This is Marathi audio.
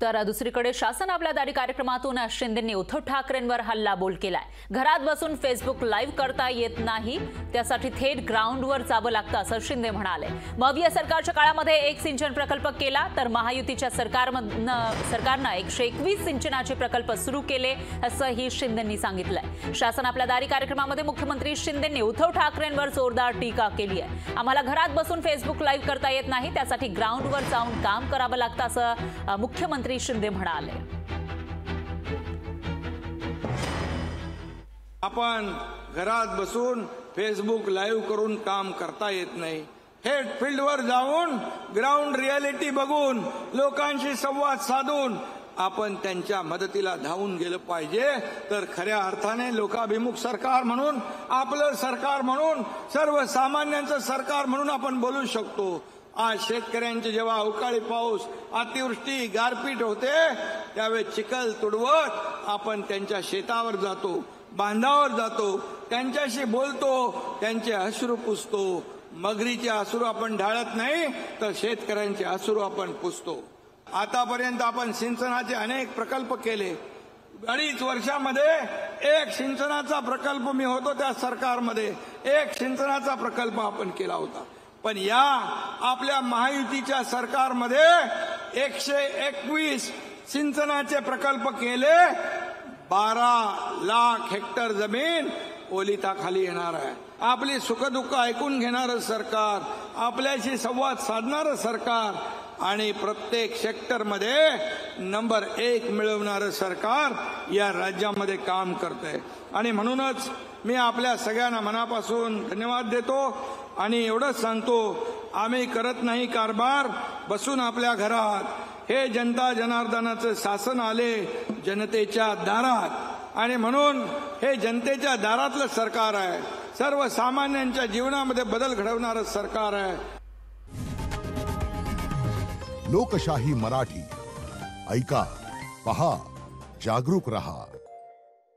तर दुसरीकडे शासन आपल्या दारी कार्यक्रमातून शिंदेंनी उद्धव ठाकरेंवर हल्लाबोल केलाय। घरात बसून फेसबुक लाईव्ह करता येत नाही, त्यासाठी थेट ग्राउंडवर जावं लागतं असं शिंदे म्हणाले। मविया सरकारच्या काळामध्ये एक सिंचन प्रकल्प केला, तर महायुतीच्या सरकारनं 121 सिंचनाचे प्रकल्प सुरू केले असंही शिंदेंनी सांगितलंय। शासन आपल्या दारी कार्यक्रमामध्ये मुख्यमंत्री शिंदेंनी उद्धव ठाकरेंवर जोरदार टीका केली आहे। आम्हाला घरात बसून फेसबुक लाईव्ह करता येत नाही, त्यासाठी ग्राउंडवर जाऊन काम करावं लागतं असं मुख्यमंत्री शिंदे म्हणाले। आपण घरात बसून फेसबुक लाईव्ह करून काम करता येत नाही, थेट फील्डवर जाऊन ग्राउंड रियालिटी बघून लोकांशी संवाद साधून आपण त्यांच्या मदतीला धावून गेलं पाहिजे। तर खऱ्या अर्थाने लोकाभिमुख सरकार म्हणून, आपलं सरकार म्हणून, सर्वसामान्यांचं सरकार म्हणून आपण बोलू शकतो। आज शेतकऱ्यांचे जेव्हा अवकाळी पाऊस, अतिवृष्टी, गारपीट होते त्यावेळी चिखल तुडवत आपण त्यांच्या शेतावर जातो, बांधावर जातो, त्यांच्याशी बोलतो, त्यांचे अश्रू पुसतो। मगरीचे अश्रू आपण ढाळत नाही, तर शेतकऱ्यांचे अश्रू आपण पुसतो। आतापर्यंत आपण सिंचनाचे अनेक प्रकल्प केले। 2.5 वर्षामध्ये एक सिंचनाचा प्रकल्प, मी होतो त्या सरकारमध्ये, एक सिंचनाचा प्रकल्प आपण केला होता। पण या आपल्या महायुतीच्या सरकारमध्ये 121 सिंचनाचे प्रकल्प केले। 12 लाख हेक्टर जमीन ओलिताखाली येणार आहे। आपली सुखदुःख ऐकून घेणारं सरकार, आपल्याशी संवाद साधणारं सरकार आणि प्रत्येक सेक्टरमध्ये नंबर 1 मिळवणारं सरकार या राज्यामध्ये काम करतंय। आणि म्हणूनच मी आपल्या सगळ्यांना मनापासून धन्यवाद देतो आणि एवढंच सांगतो, आम्ही करत नाही कारभार बसून आपल्या घरात। हे जनता जनार्दनाचं शासन आले जनतेच्या दारात, आणि म्हणून हे जनतेच्या दारातलं सरकार आहे, सर्वसामान्यांच्या जीवनामध्ये बदल घडवणारं सरकार आहे। लोकशाही मराठी, ऐका, पहा, जागरूक रहा।